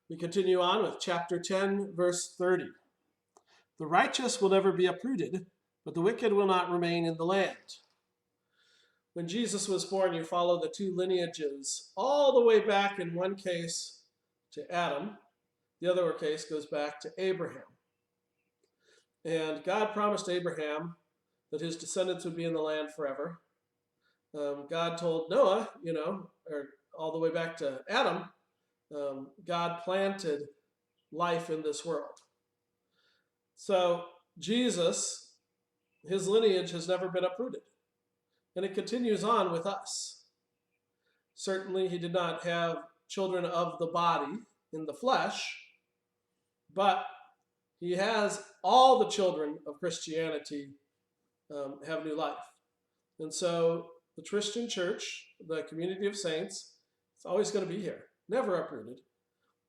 We continue on with chapter 10, verse 30. The righteous will never be uprooted, but the wicked will not remain in the land. When Jesus was born, you follow the two lineages all the way back, in one case, to Adam. The other case goes back to Abraham. And God promised Abraham that his descendants would be in the land forever. God told Noah, or all the way back to Adam, God planted life in this world. So Jesus, his lineage has never been uprooted. And it continues on with us. Certainly he did not have children of the body in the flesh, but he has all the children of Christianity have new life. And so the Christian church, the community of saints, it's always going to be here, never uprooted.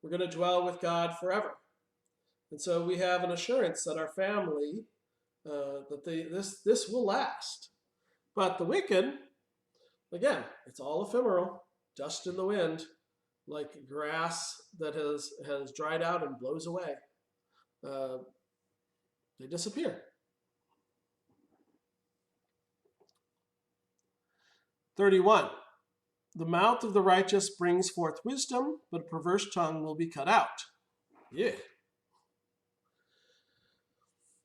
We're going to dwell with God forever. And so we have an assurance that our family, this will last. But the wicked, again, it's all ephemeral, dust in the wind, like grass that has dried out and blows away. They disappear. 31. The mouth of the righteous brings forth wisdom, but a perverse tongue will be cut out. Yeah.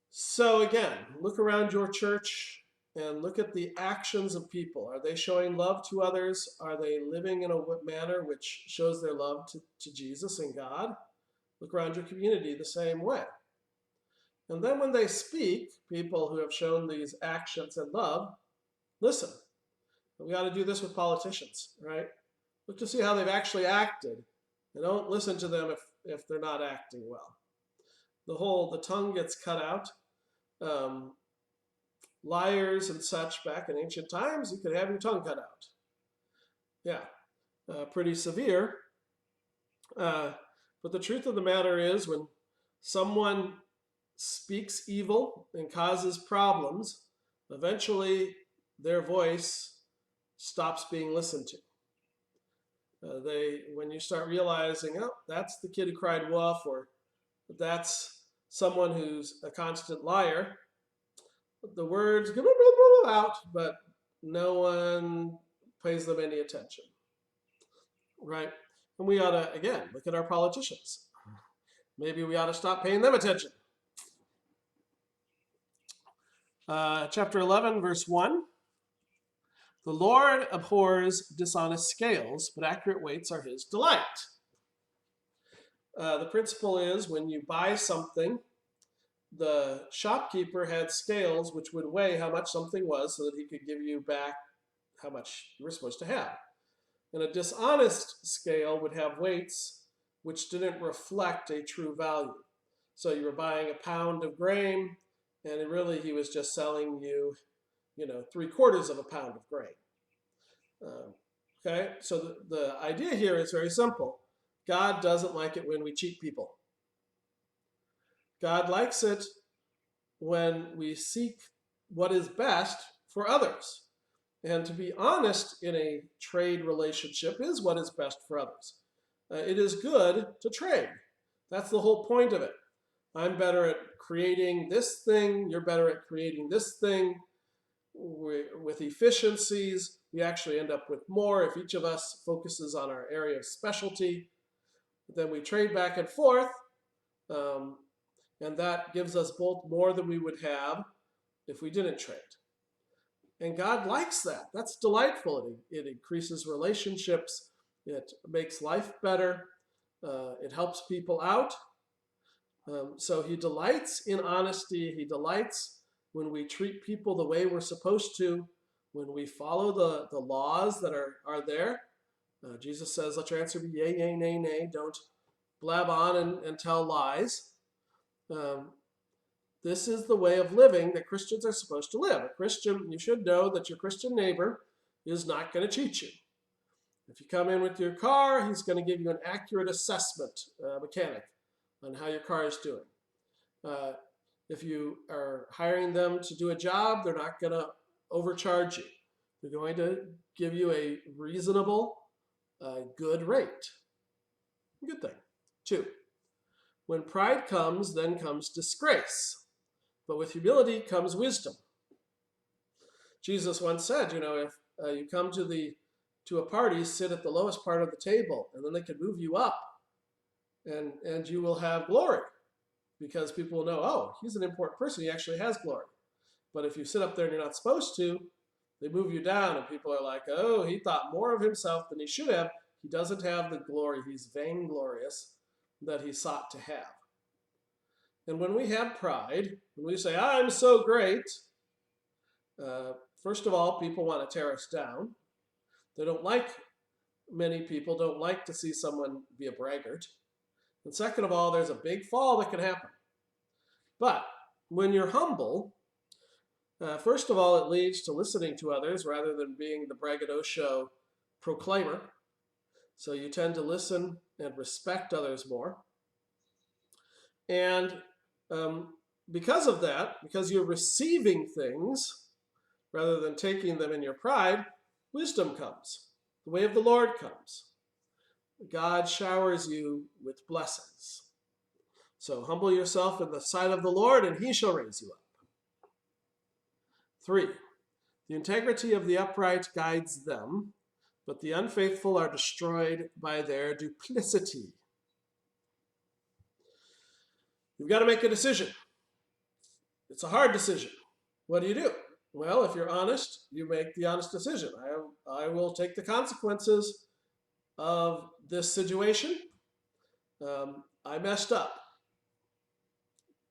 So again, look around your church and look at the actions of people. Are they showing love to others? Are they living in a manner which shows their love to Jesus and God? Look around your community the same way. And then when they speak, people who have shown these actions and love, listen. We ought to do this with politicians, right? Look to see how they've actually acted, and don't listen to them if they're not acting well. The tongue gets cut out. Liars and such, back in ancient times, you could have your tongue cut out. Yeah, pretty severe. But the truth of the matter is, when someone speaks evil and causes problems, eventually their voice stops being listened to. When you start realizing, oh, that's the kid who cried wolf, or that's someone who's a constant liar, the words go out, but no one pays them any attention, right? And we ought to, again, look at our politicians. Maybe we ought to stop paying them attention. Chapter 11, verse 1. The Lord abhors dishonest scales, but accurate weights are his delight. The principle is, when you buy something, the shopkeeper had scales which would weigh how much something was so that he could give you back how much you were supposed to have. And a dishonest scale would have weights which didn't reflect a true value. So you were buying a pound of grain, and really he was just selling you 3/4 of a pound of grain. Okay, so the idea here is very simple. God doesn't like it when we cheat people. God likes it when we seek what is best for others. And to be honest in a trade relationship is what is best for others. It is good to trade. That's the whole point of it. I'm better at creating this thing, you're better at creating this thing. With efficiencies, we actually end up with more if each of us focuses on our area of specialty. Then we trade back and forth, and that gives us both more than we would have if we didn't trade. And God likes that. That's delightful. It increases relationships. It makes life better. It helps people out. So he delights in honesty. He delights when we treat people the way we're supposed to, when we follow the laws that are there. Jesus says, let your answer be yea, yea, nay, nay. Don't blab on and tell lies. This is the way of living that Christians are supposed to live. A Christian, you should know that your Christian neighbor is not going to cheat you. If you come in with your car, he's going to give you an accurate assessment, mechanic, on how your car is doing. If you are hiring them to do a job, they're not going to overcharge you. They're going to give you a reasonable, good rate. Good thing. 2. When pride comes, then comes disgrace. But with humility comes wisdom. Jesus once said, if you come to a party, sit at the lowest part of the table, and then they can move you up, and you will have glory, because people will know, oh, he's an important person. He actually has glory. But if you sit up there and you're not supposed to, they move you down, and people are like, oh, he thought more of himself than he should have. He doesn't have the glory. He's vainglorious that he sought to have. And when we have pride, when we say, I'm so great, first of all, people want to tear us down. Many people don't like to see someone be a braggart. And second of all, there's a big fall that can happen. But when you're humble, first of all, it leads to listening to others rather than being the braggadocio proclaimer. So you tend to listen and respect others more. And because of that, because you're receiving things rather than taking them in your pride, wisdom comes. The way of the Lord comes. God showers you with blessings. So humble yourself in the sight of the Lord, and he shall raise you up. 3. The integrity of the upright guides them, but the unfaithful are destroyed by their duplicity. You've got to make a decision. It's a hard decision. What do you do? Well, if you're honest, you make the honest decision. I will take the consequences of this situation. I messed up.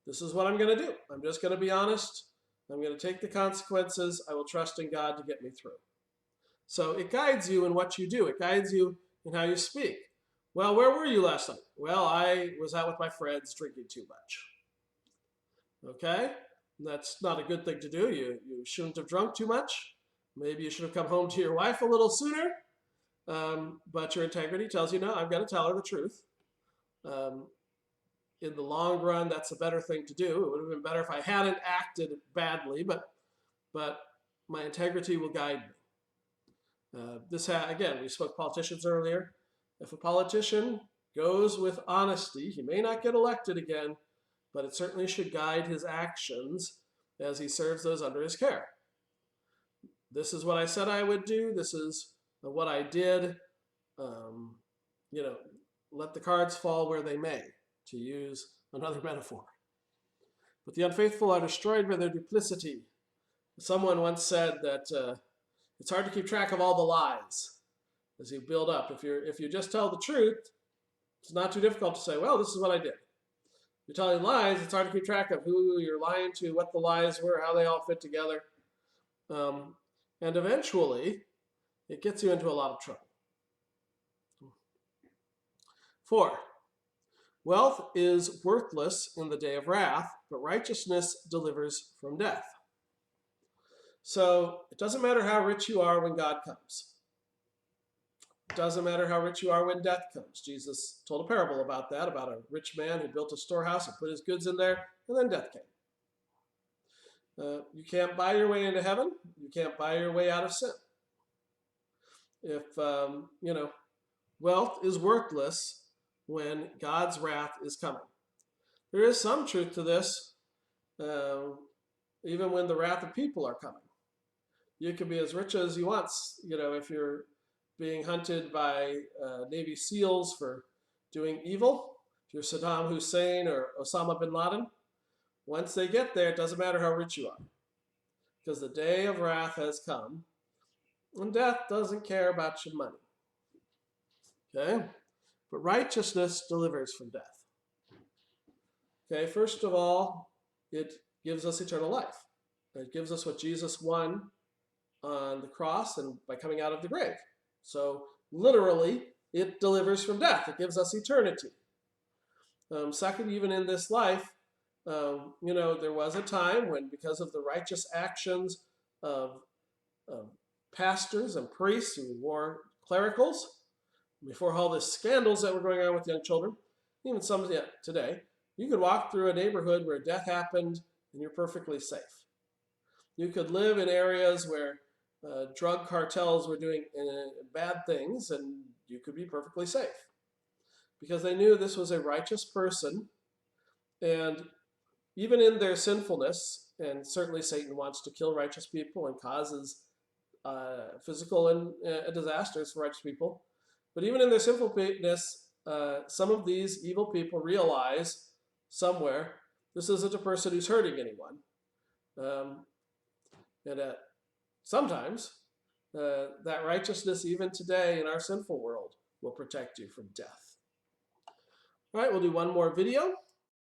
This is what I'm going to do. I'm just going to be honest. I'm going to take the consequences. I will trust in God to get me through. So it guides you in what you do. It guides you in how you speak. Well, where were you last night? Well, I was out with my friends drinking too much. Okay? That's not a good thing to do. You shouldn't have drunk too much. Maybe you should have come home to your wife a little sooner. But your integrity tells you, no, I've got to tell her the truth. In the long run, that's a better thing to do. It would have been better if I hadn't acted badly, but my integrity will guide me. Again, we spoke politicians earlier. If a politician goes with honesty, he may not get elected again, but it certainly should guide his actions as he serves those under his care. This is what I said I would do. This is what I did. Let the cards fall where they may, to use another metaphor. But the unfaithful are destroyed by their duplicity. Someone once said that it's hard to keep track of all the lies as you build up. If you just tell the truth, it's not too difficult to say, well, this is what I did. If you're telling lies, it's hard to keep track of who you're lying to, what the lies were, how they all fit together. And eventually, it gets you into a lot of trouble. 4. Wealth is worthless in the day of wrath, but righteousness delivers from death. So it doesn't matter how rich you are when God comes. It doesn't matter how rich you are when death comes. Jesus told a parable about that, about a rich man who built a storehouse and put his goods in there, and then death came. You can't buy your way into heaven. You can't buy your way out of sin. If, wealth is worthless when God's wrath is coming. There is some truth to this, even when the wrath of people are coming. You can be as rich as you want, if you're being hunted by Navy SEALs for doing evil, if you're Saddam Hussein or Osama bin Laden. Once they get there, it doesn't matter how rich you are, because the day of wrath has come, and death doesn't care about your money. Okay? But righteousness delivers from death. Okay, first of all, it gives us eternal life. It gives us what Jesus won on the cross and by coming out of the grave. So literally, it delivers from death. It gives us eternity. Second, even in this life, there was a time when, because of the righteous actions of pastors and priests who wore clericals, before all the scandals that were going on with young children, even some yet today, you could walk through a neighborhood where death happened and you're perfectly safe. You could live in areas where drug cartels were doing bad things and you could be perfectly safe. because they knew this was a righteous person, and even in their sinfulness, and certainly Satan wants to kill righteous people and causes physical and disasters for righteous people, but even in their sinfulness, some of these evil people realize somewhere this isn't a person who's hurting anyone. And sometimes that righteousness, even today in our sinful world, will protect you from death. All right, we'll do one more video.